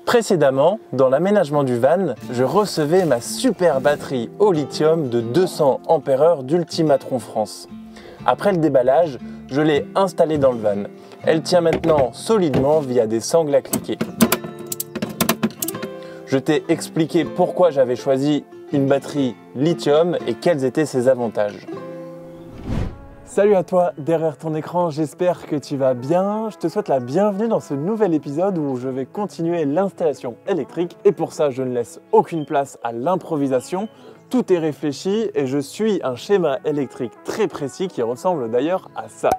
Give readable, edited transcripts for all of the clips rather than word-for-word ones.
Précédemment, dans l'aménagement du van, je recevais ma super batterie au lithium de 200 Ah d'Ultimatron France. Après le déballage, je l'ai installée dans le van. Elle tient maintenant solidement via des sangles à cliquer. Je t'ai expliqué pourquoi j'avais choisi une batterie lithium et quels étaient ses avantages. Salut à toi derrière ton écran, j'espère que tu vas bien. Je te souhaite la bienvenue dans ce nouvel épisode où je vais continuer l'installation électrique et pour ça je ne laisse aucune place à l'improvisation. Tout est réfléchi et je suis un schéma électrique très précis qui ressemble d'ailleurs à ça.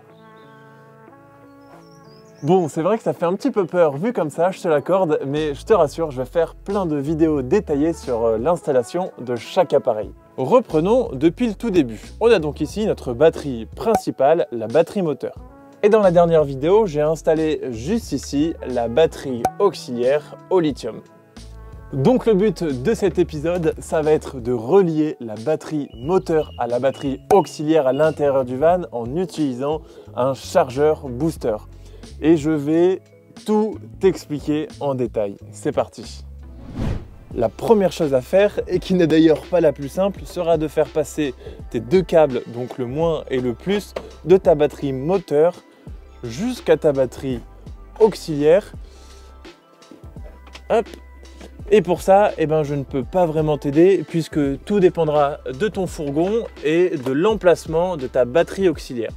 Bon, c'est vrai que ça fait un petit peu peur vu comme ça, je te l'accorde, mais je te rassure, je vais faire plein de vidéos détaillées sur l'installation de chaque appareil. Reprenons depuis le tout début. On a donc ici notre batterie principale, la batterie moteur. Et dans la dernière vidéo, j'ai installé juste ici la batterie auxiliaire au lithium. Donc le but de cet épisode, ça va être de relier la batterie moteur à la batterie auxiliaire à l'intérieur du van en utilisant un chargeur booster. Et je vais tout t'expliquer en détail. C'est parti! La première chose à faire, et qui n'est d'ailleurs pas la plus simple, sera de faire passer tes deux câbles, donc le moins et le plus, de ta batterie moteur jusqu'à ta batterie auxiliaire. Hop. Et pour ça, je ne peux pas vraiment t'aider puisque tout dépendra de ton fourgon et de l'emplacement de ta batterie auxiliaire.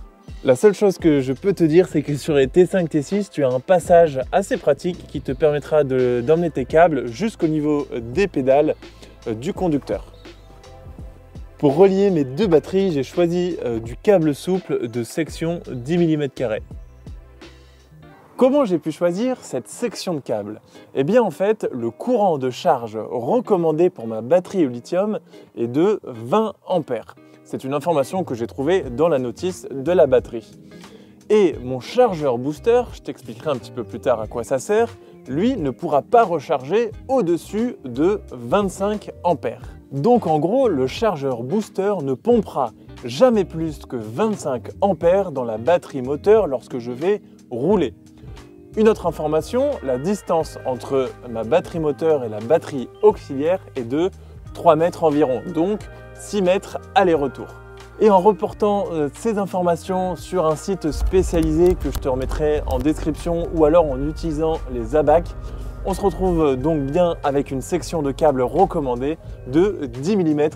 La seule chose que je peux te dire, c'est que sur les T5, T6, tu as un passage assez pratique qui te permettra d'emmener tes câbles jusqu'au niveau des pédales du conducteur. Pour relier mes deux batteries, j'ai choisi du câble souple de section 10 mm². Comment j'ai pu choisir cette section de câble? Eh bien en fait, le courant de charge recommandé pour ma batterie au lithium est de 20 ampères. C'est une information que j'ai trouvée dans la notice de la batterie. Et mon chargeur booster, je t'expliquerai un petit peu plus tard à quoi ça sert, lui ne pourra pas recharger au-dessus de 25 ampères. Donc en gros, le chargeur booster ne pompera jamais plus que 25 ampères dans la batterie moteur lorsque je vais rouler. Une autre information, la distance entre ma batterie moteur et la batterie auxiliaire est de 3 mètres environ, donc 6 mètres aller-retour. Et en reportant ces informations sur un site spécialisé que je te remettrai en description ou alors en utilisant les ABAC, on se retrouve donc bien avec une section de câble recommandée de 10 mm².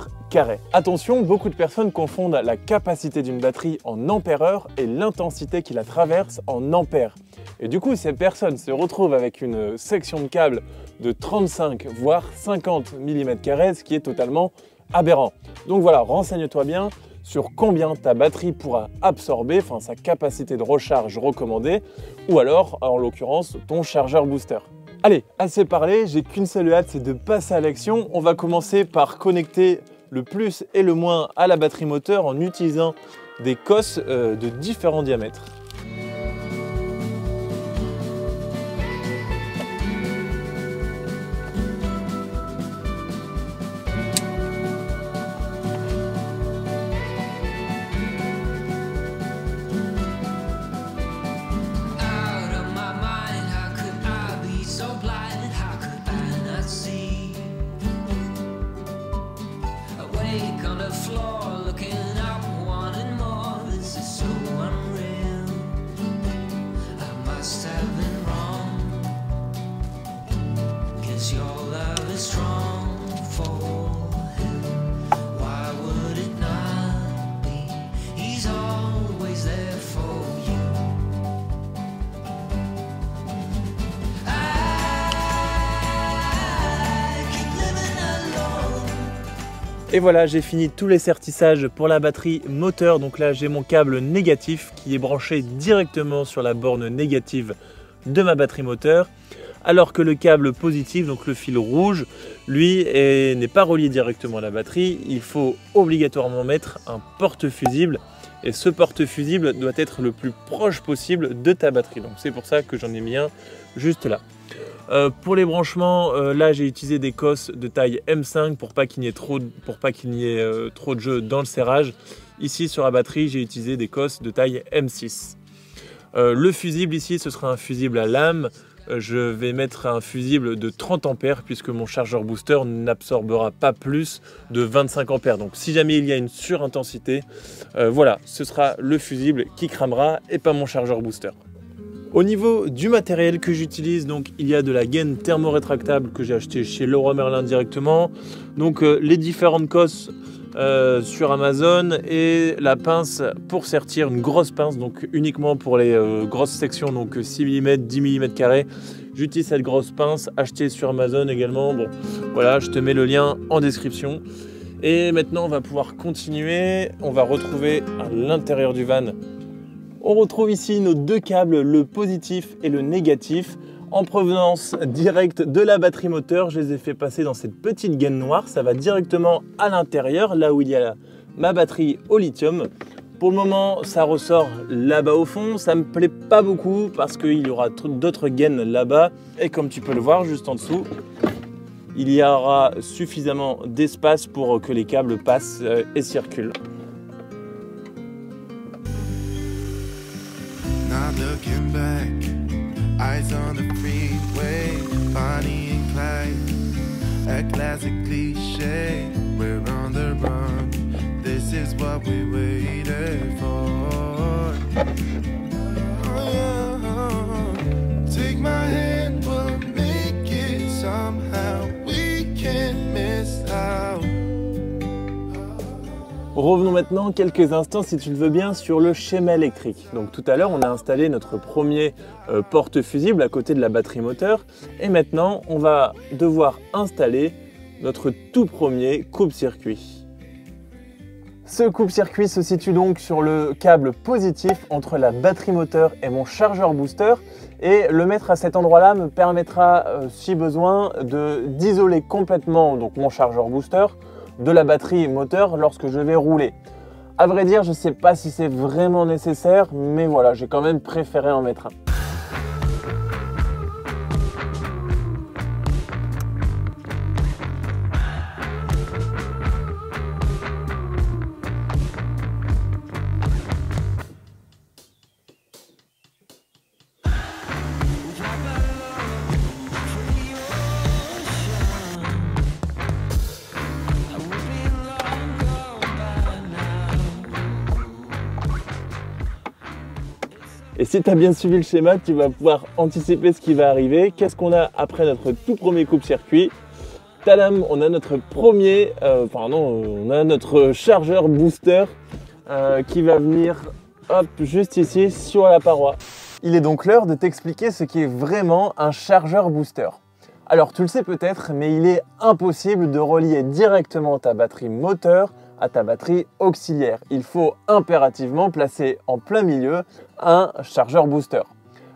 Attention, beaucoup de personnes confondent la capacité d'une batterie en ampères-heure et l'intensité qui la traverse en ampères. Et du coup, ces personnes se retrouvent avec une section de câble de 35 voire 50 mm², ce qui est totalement aberrant. Donc voilà, renseigne-toi bien sur combien ta batterie pourra absorber, enfin sa capacité de recharge recommandée, ou alors, en l'occurrence, ton chargeur booster. Allez, assez parlé, j'ai qu'une seule hâte, c'est de passer à l'action. On va commencer par connecter le plus et le moins à la batterie moteur en utilisant des cosses de différents diamètres. Et voilà, j'ai fini tous les sertissages pour la batterie moteur. Donc là, j'ai mon câble négatif qui est branché directement sur la borne négative de ma batterie moteur. Alors que le câble positif, donc le fil rouge, lui n'est pas relié directement à la batterie. Il faut obligatoirement mettre un porte-fusible. Et ce porte-fusible doit être le plus proche possible de ta batterie. Donc c'est pour ça que j'en ai mis un juste là. Pour les branchements, là j'ai utilisé des cosses de taille M5 pour pas qu'il n'y ait trop de jeu dans le serrage. Ici sur la batterie, j'ai utilisé des cosses de taille M6. Le fusible ici, ce sera un fusible à lame je vais mettre un fusible de 30 ampères puisque mon chargeur booster n'absorbera pas plus de 25 ampères. Donc si jamais il y a une surintensité, voilà, ce sera le fusible qui cramera et pas mon chargeur booster. Au niveau du matériel que j'utilise, donc il y a de la gaine thermorétractable que j'ai acheté chez Leroy Merlin directement. Donc les différentes cosses sur Amazon et la pince pour sertir, une grosse pince, donc uniquement pour les grosses sections, donc 6 mm, 10 mm carrés. J'utilise cette grosse pince achetée sur Amazon également. Bon, voilà, je te mets le lien en description. Et maintenant, on va pouvoir continuer. On va retrouver à l'intérieur du van. On retrouve ici nos deux câbles, le positif et le négatif, en provenance directe de la batterie moteur. Je les ai fait passer dans cette petite gaine noire. Ça va directement à l'intérieur, là où il y a ma batterie au lithium. Pour le moment, ça ressort là-bas au fond. Ça me plaît pas beaucoup parce qu'il y aura d'autres gaines là-bas. Et comme tu peux le voir juste en dessous, il y aura suffisamment d'espace pour que les câbles passent et circulent. Looking back, eyes on the freeway, Bonnie and Clyde, a classic cliche. We're on the run, this is what we waited for. Oh, yeah. Take my hand, we'll make it somehow. We can't miss out. Revenons maintenant quelques instants, si tu le veux bien, sur le schéma électrique. Donc tout à l'heure, on a installé notre premier porte-fusible à côté de la batterie moteur. Et maintenant, on va devoir installer notre tout premier coupe-circuit. Ce coupe-circuit se situe donc sur le câble positif entre la batterie moteur et mon chargeur booster. Et le mettre à cet endroit-là me permettra, si besoin, d'isoler complètement donc, mon chargeur booster de la batterie moteur lorsque je vais rouler. À vrai dire, je ne sais pas si c'est vraiment nécessaire, mais voilà, j'ai quand même préféré en mettre un. Et si tu as bien suivi le schéma, tu vas pouvoir anticiper ce qui va arriver. Qu'est-ce qu'on a après notre tout premier coupe-circuit? Tadam, on a notre on a notre chargeur booster qui va venir hop, juste ici sur la paroi. Il est donc l'heure de t'expliquer ce qui est vraiment un chargeur booster. Alors tu le sais peut-être, mais il est impossible de relier directement ta batterie moteur à ta batterie auxiliaire. Il faut impérativement placer en plein milieu un chargeur booster.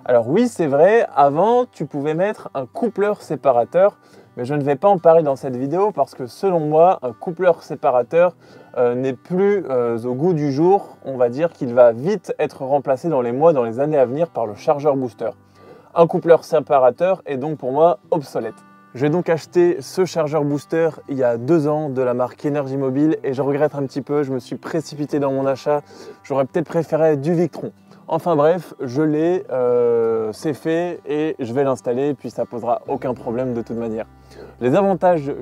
Alors oui, c'est vrai, avant tu pouvais mettre un coupleur séparateur, mais je ne vais pas en parler dans cette vidéo parce que selon moi, un coupleur séparateur n'est plus au goût du jour. On va dire qu'il va vite être remplacé dans les mois, dans les années à venir par le chargeur booster. Un coupleur séparateur est donc pour moi obsolète. J'ai donc acheté ce chargeur booster il y a 2 ans de la marque Énergie Mobile et je regrette un petit peu, je me suis précipité dans mon achat. J'aurais peut-être préféré du Victron. Enfin bref, je l'ai, c'est fait et je vais l'installer puis ça posera aucun problème de toute manière. Les avantages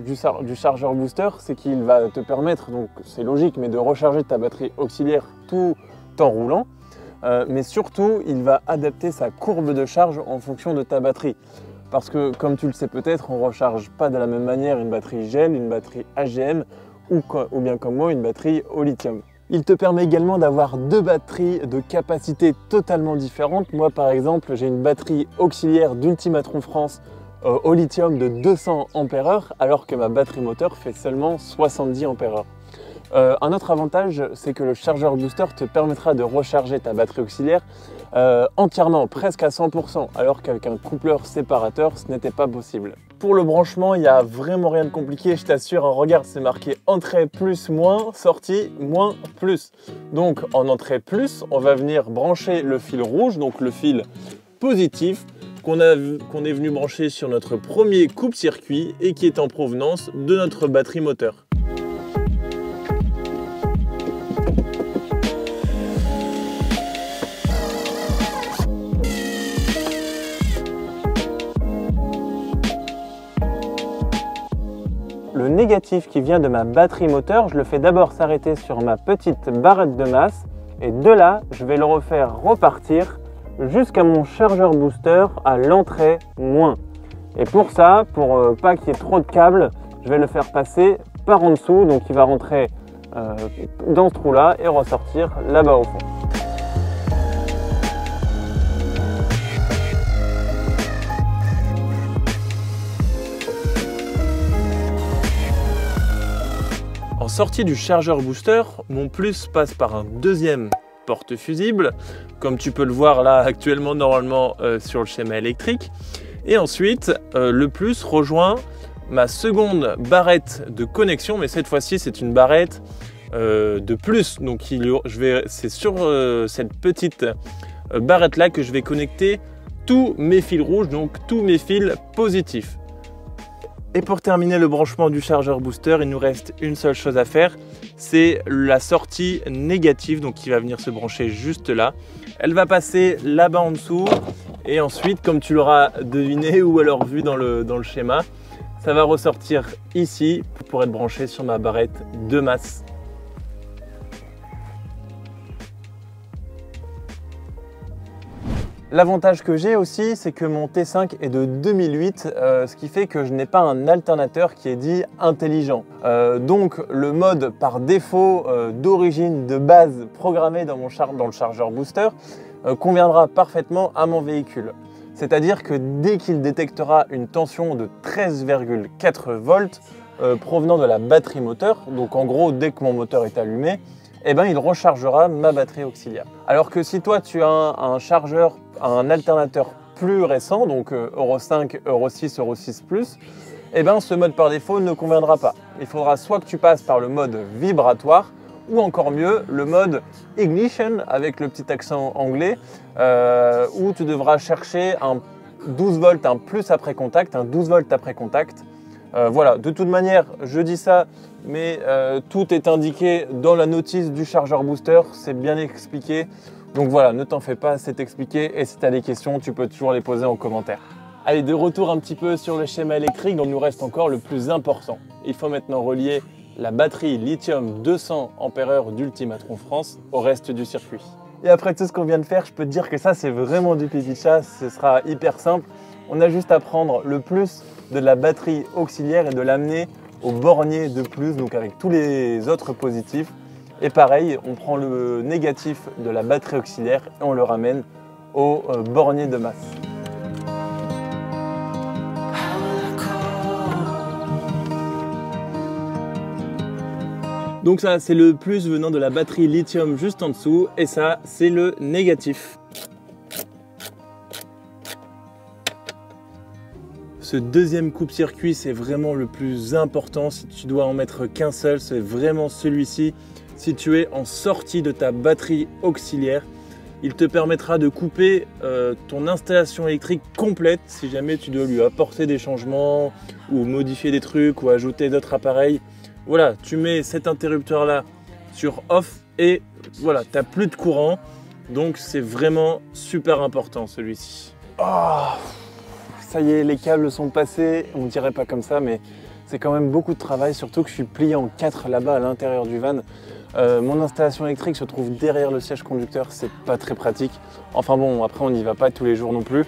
du chargeur booster, c'est qu'il va te permettre, donc c'est logique, mais de recharger ta batterie auxiliaire tout en roulant. Mais surtout, il va adapter sa courbe de charge en fonction de ta batterie. Parce que, comme tu le sais peut-être, on ne recharge pas de la même manière une batterie GEL, une batterie AGM ou bien comme moi, une batterie au lithium. Il te permet également d'avoir 2 batteries de capacité totalement différentes. Moi, par exemple, j'ai une batterie auxiliaire d'Ultimatron France au lithium de 200 Ah alors que ma batterie moteur fait seulement 70 Ah. Un autre avantage, c'est que le chargeur booster te permettra de recharger ta batterie auxiliaire entièrement, presque à 100%, alors qu'avec un coupleur séparateur, ce n'était pas possible. Pour le branchement, il n'y a vraiment rien de compliqué, je t'assure. Regarde, c'est marqué entrée plus moins, sortie moins plus. Donc en entrée plus, on va venir brancher le fil rouge, donc le fil positif, qu'on est venu brancher sur notre premier coupe-circuit et qui est en provenance de notre batterie moteur. le négatif qui vient de ma batterie moteur, je le fais d'abord s'arrêter sur ma petite barrette de masse et de là, je vais le refaire repartir jusqu'à mon chargeur booster à l'entrée moins. Et pour ça, pour pas qu'il y ait trop de câbles, je vais le faire passer par en dessous, donc il va rentrer dans ce trou là et ressortir là-bas au fond. En sortie du chargeur booster, mon plus passe par un deuxième porte fusible, comme tu peux le voir là actuellement normalement sur le schéma électrique. Et ensuite, le plus rejoint ma seconde barrette de connexion, mais cette fois-ci c'est une barrette de plus. Donc c'est sur cette petite barrette là que je vais connecter tous mes fils rouges, donc tous mes fils positifs. Et pour terminer le branchement du chargeur booster, il nous reste une seule chose à faire, c'est la sortie négative, donc qui va venir se brancher juste là. Elle va passer là-bas en dessous et ensuite, comme tu l'auras deviné ou alors vu dans le schéma, ça va ressortir ici pour être branché sur ma barrette de masse. L'avantage que j'ai aussi, c'est que mon T5 est de 2008, ce qui fait que je n'ai pas un alternateur qui est dit intelligent. Donc le mode par défaut d'origine, de base, programmé dans le chargeur booster, conviendra parfaitement à mon véhicule. C'est-à-dire que dès qu'il détectera une tension de 13,4 volts provenant de la batterie moteur, donc en gros dès que mon moteur est allumé, eh ben, il rechargera ma batterie auxiliaire. Alors que si toi tu as un chargeur, un alternateur plus récent, donc Euro 5, Euro 6, Euro 6 Plus, eh ben, ce mode par défaut ne conviendra pas. Il faudra soit que tu passes par le mode vibratoire, ou encore mieux, le mode ignition avec le petit accent anglais, où tu devras chercher un 12 volts, un plus après contact, un 12 volts après contact. Voilà, de toute manière, je dis ça, mais tout est indiqué dans la notice du chargeur booster, c'est bien expliqué. Donc voilà, ne t'en fais pas, c'est expliqué et si tu as des questions, tu peux toujours les poser en commentaire. Allez, de retour un petit peu sur le schéma électrique, dont il nous reste encore le plus important. Il faut maintenant relier la batterie lithium 200 Ah d'Ultimatron France au reste du circuit. Et après tout ce qu'on vient de faire, je peux te dire que ça, c'est vraiment du pipi de chat, ce sera hyper simple. On a juste à prendre le plus de la batterie auxiliaire et de l'amener au bornier de plus, donc avec tous les autres positifs. Et pareil, on prend le négatif de la batterie auxiliaire et on le ramène au bornier de masse. Donc ça, c'est le plus venant de la batterie lithium juste en dessous et ça, c'est le négatif. Ce deuxième coupe-circuit, c'est vraiment le plus important. Si tu dois en mettre qu'un seul, c'est vraiment celui-ci. Si tu es en sortie de ta batterie auxiliaire, il te permettra de couper ton installation électrique complète si jamais tu dois lui apporter des changements ou modifier des trucs ou ajouter d'autres appareils. Voilà, tu mets cet interrupteur là sur off et voilà, tu n'as plus de courant. Donc c'est vraiment super important celui-ci. Oh, ça y est, les câbles sont passés. On ne dirait pas comme ça, mais c'est quand même beaucoup de travail, surtout que je suis plié en 4 là-bas à l'intérieur du van. Mon installation électrique se trouve derrière le siège conducteur, c'est pas très pratique. Enfin bon, après on n'y va pas tous les jours non plus.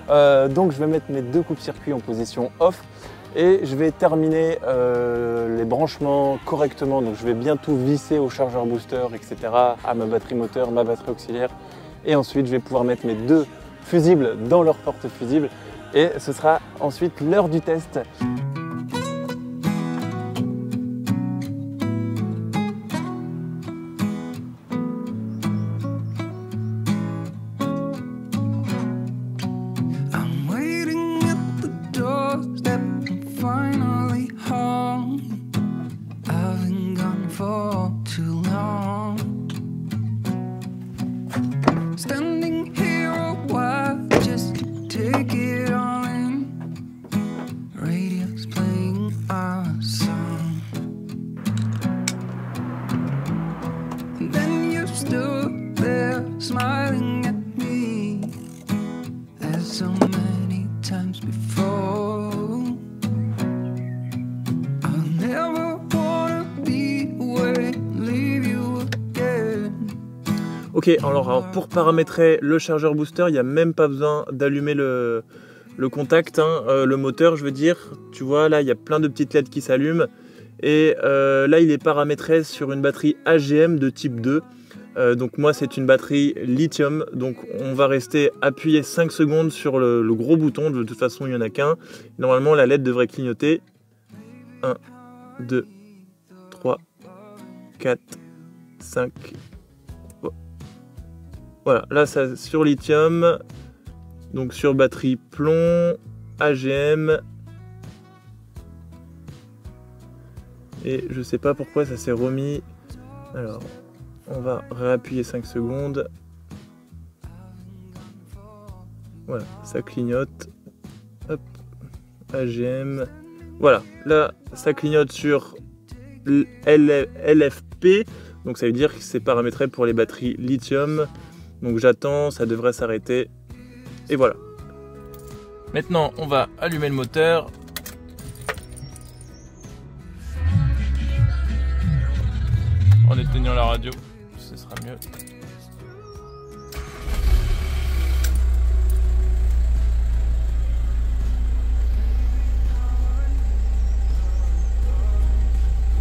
Donc je vais mettre mes deux coupes-circuits en position off et je vais terminer les branchements correctement. Donc je vais bien tout visser au chargeur booster, etc., à ma batterie moteur, ma batterie auxiliaire. Et ensuite je vais pouvoir mettre mes deux fusibles dans leur porte-fusible et ce sera ensuite l'heure du test. Smiling at me as so many times before. Ok, alors pour paramétrer le chargeur booster, il n'y a même pas besoin d'allumer le contact, hein, le moteur je veux dire. Tu vois là il y a plein de petites LED qui s'allument. Et là il est paramétré sur une batterie AGM de type 2. Donc moi c'est une batterie lithium, donc on va rester appuyé 5 secondes sur le gros bouton, de toute façon il n'y en a qu'un. Normalement la LED devrait clignoter. 1, 2, 3, 4, 5. Voilà, là ça sur lithium, donc sur batterie plomb, AGM. Et je sais pas pourquoi ça s'est remis. Alors... on va réappuyer 5 secondes. Voilà, ça clignote. Hop, AGM. Voilà, là, ça clignote sur LFP. Donc ça veut dire que c'est paramétré pour les batteries lithium. Donc j'attends, ça devrait s'arrêter. Et voilà. Maintenant, on va allumer le moteur. En éteignant la radio. Ce sera mieux.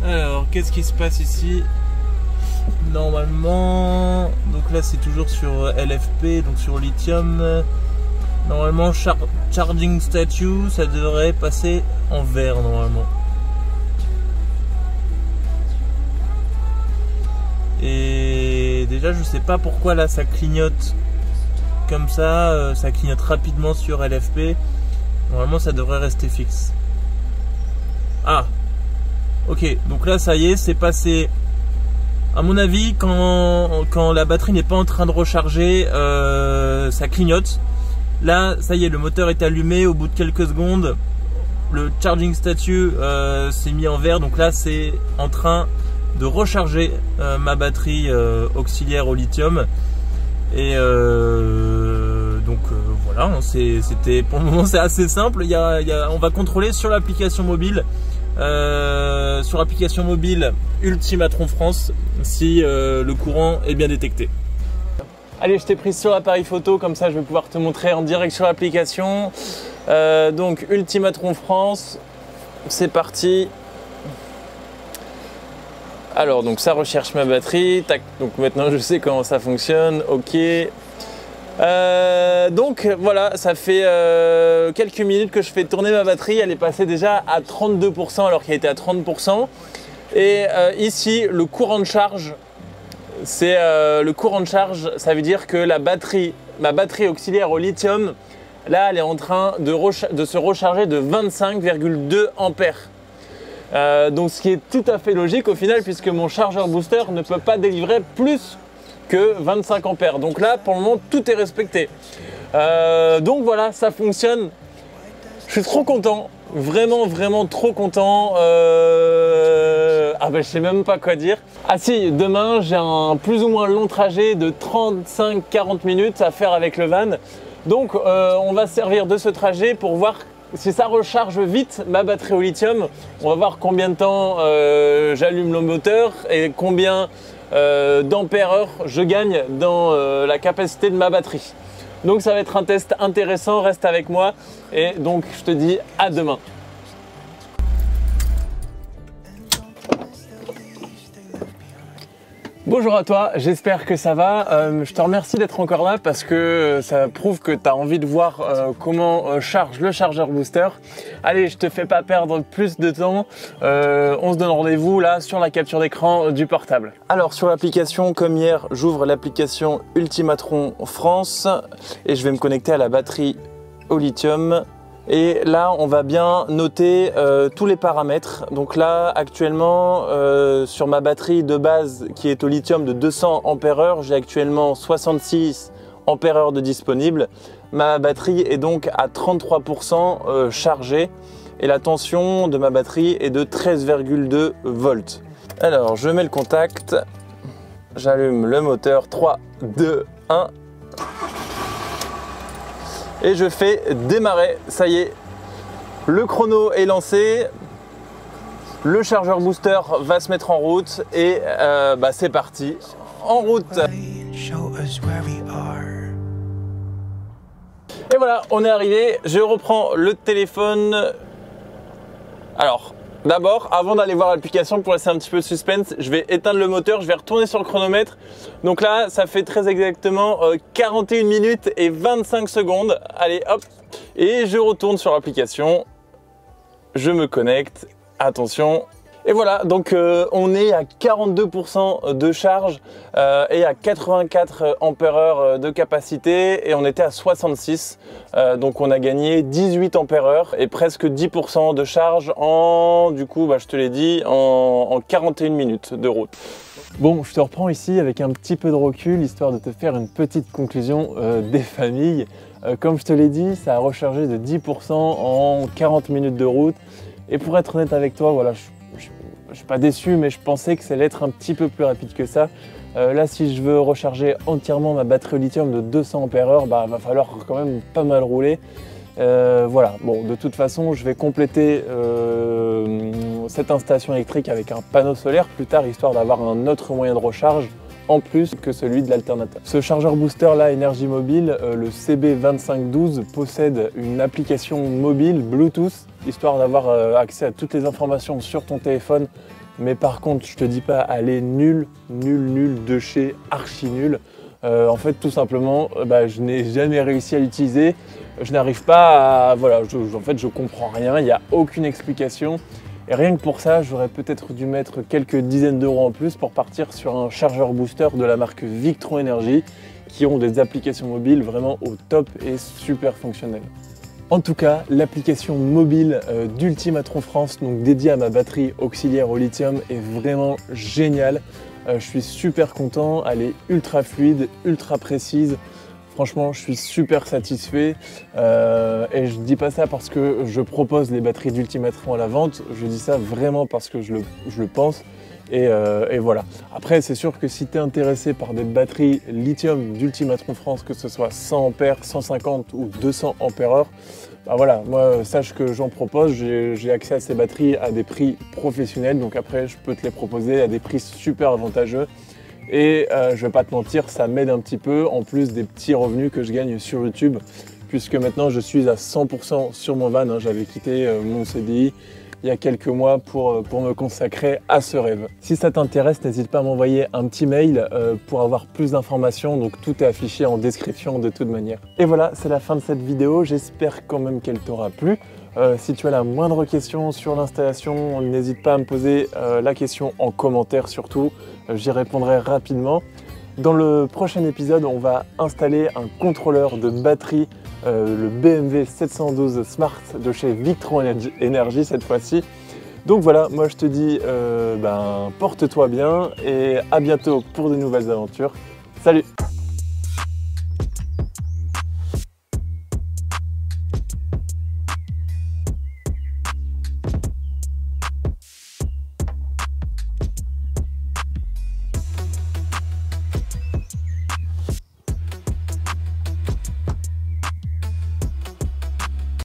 Alors, qu'est-ce qui se passe ici? Normalement, donc là c'est toujours sur LFP, donc sur lithium. Normalement, charging statue, ça devrait passer en vert normalement. Et déjà je sais pas pourquoi là ça clignote comme ça, ça clignote rapidement sur LFP. Normalement ça devrait rester fixe. Ah, ok, donc là ça y est, c'est passé. À mon avis, quand la batterie n'est pas en train de recharger, ça clignote. Là ça y est, le moteur est allumé. Au bout de quelques secondes, le charging statue s'est mis en vert. Donc là c'est en train de recharger ma batterie auxiliaire au lithium. Et donc voilà, c'était pour le moment c'est assez simple. On va contrôler sur l'application mobile, Ultimatron France, si le courant est bien détecté. Allez, je t'ai prise sur l'appareil photo, comme ça je vais pouvoir te montrer en direct sur l'application. Donc Ultimatron France, c'est parti. Alors donc ça recherche ma batterie, tac, donc maintenant je sais comment ça fonctionne, ok. Donc voilà, ça fait quelques minutes que je fais tourner ma batterie, elle est passée déjà à 32% alors qu'elle était à 30%. Et ici le courant de charge, c'est le courant de charge, ça veut dire que ma batterie auxiliaire au lithium, là elle est en train de se recharger de 25,2 ampères. Donc ce qui est tout à fait logique au final, puisque mon chargeur booster ne peut pas délivrer plus que 25 ampères. Donc là pour le moment tout est respecté. Donc voilà, ça fonctionne. Je suis trop content, vraiment trop content. Ah ben je sais même pas quoi dire. Ah si, demain j'ai un plus ou moins long trajet de 35-40 minutes à faire avec le van. Donc on va se servir de ce trajet pour voir si ça recharge vite ma batterie au lithium. On va voir combien de temps j'allume le moteur et combien d'ampères-heure je gagne dans la capacité de ma batterie. Donc ça va être un test intéressant, reste avec moi et donc je te dis à demain. Bonjour à toi, j'espère que ça va. Je te remercie d'être encore là parce que ça prouve que tu as envie de voir comment charge le chargeur booster. Allez, je te fais pas perdre plus de temps. On se donne rendez-vous là sur la capture d'écran du portable. Alors sur l'application, comme hier, j'ouvre l'application Ultimatron France et je vais me connecter à la batterie au lithium. Et là, on va bien noter tous les paramètres. Donc là, actuellement, sur ma batterie de base qui est au lithium de 200 ampères-heure, j'ai actuellement 66 ampères-heure de disponible. Ma batterie est donc à 33% chargée et la tension de ma batterie est de 13,2 volts. Alors, je mets le contact, j'allume le moteur, 3, 2, 1. Et je fais démarrer, ça y est, le chrono est lancé, le chargeur booster va se mettre en route et c'est parti, en route. show us where we are. Et voilà, on est arrivé. Je reprends le téléphone. Alors, d'abord, avant d'aller voir l'application, pour laisser un petit peu de suspense, je vais éteindre le moteur, je vais retourner sur le chronomètre. Donc là, ça fait très exactement 41 minutes et 25 secondes. Allez, hop, et je retourne sur l'application. Je me connecte, attention. Et voilà, donc on est à 42% de charge et à 84 ampères-heure de capacité et on était à 66. Donc on a gagné 18 ampères-heure et presque 10% de charge en, du coup, je te l'ai dit, en 41 minutes de route. Bon, je te reprends ici avec un petit peu de recul, histoire de te faire une petite conclusion des familles. Comme je te l'ai dit, ça a rechargé de 10% en 40 minutes de route. Et pour être honnête avec toi, voilà, je suis pas déçu, mais je pensais que ça allait être un petit peu plus rapide que ça. Là, si je veux recharger entièrement ma batterie au lithium de 200 ampères-heure, va falloir quand même pas mal rouler. Voilà, bon, de toute façon, je vais compléter cette installation électrique avec un panneau solaire plus tard, histoire d'avoir un autre moyen de recharge en plus que celui de l'alternateur. Ce chargeur booster là, énergie mobile, le CB2512, possède une application mobile Bluetooth, histoire d'avoir accès à toutes les informations sur ton téléphone. Mais par contre, je te dis pas, elle est nulle de chez archi nulle. En fait, tout simplement, je n'ai jamais réussi à l'utiliser. Je n'arrive pas à... Voilà, en fait, je comprends rien, il n'y a aucune explication. Et rien que pour ça, j'aurais peut-être dû mettre quelques dizaines d'euros en plus pour partir sur un chargeur booster de la marque Victron Energy qui ont des applications mobiles vraiment au top et super fonctionnelles. En tout cas, l'application mobile d'Ultimatron France, donc dédiée à ma batterie auxiliaire au lithium, est vraiment géniale. Je suis super content, elle est ultra fluide, ultra précise. Franchement, je suis super satisfait et je dis pas ça parce que je propose les batteries d'Ultimatron à la vente, je dis ça vraiment parce que je le pense et voilà. Après, c'est sûr que si tu es intéressé par des batteries lithium d'Ultimatron France, que ce soit 100 ampères, 150 ou 200 ampères-heure, voilà, moi sache que j'en propose, j'ai accès à ces batteries à des prix professionnels, donc après je peux te les proposer à des prix super avantageux. Et je vais pas te mentir, ça m'aide un petit peu, en plus des petits revenus que je gagne sur YouTube, puisque maintenant je suis à 100% sur mon van. J'avais quitté mon CDI il y a quelques mois pour me consacrer à ce rêve. Si ça t'intéresse, n'hésite pas à m'envoyer un petit mail pour avoir plus d'informations, donc tout est affiché en description de toute manière. Et voilà, c'est la fin de cette vidéo, j'espère quand même qu'elle t'aura plu. Si tu as la moindre question sur l'installation, n'hésite pas à me poser la question en commentaire surtout, j'y répondrai rapidement. Dans le prochain épisode, on va installer un contrôleur de batterie, le BMW 712 Smart de chez Victron Energy cette fois-ci. Donc voilà, moi je te dis porte-toi bien et à bientôt pour de nouvelles aventures. Salut!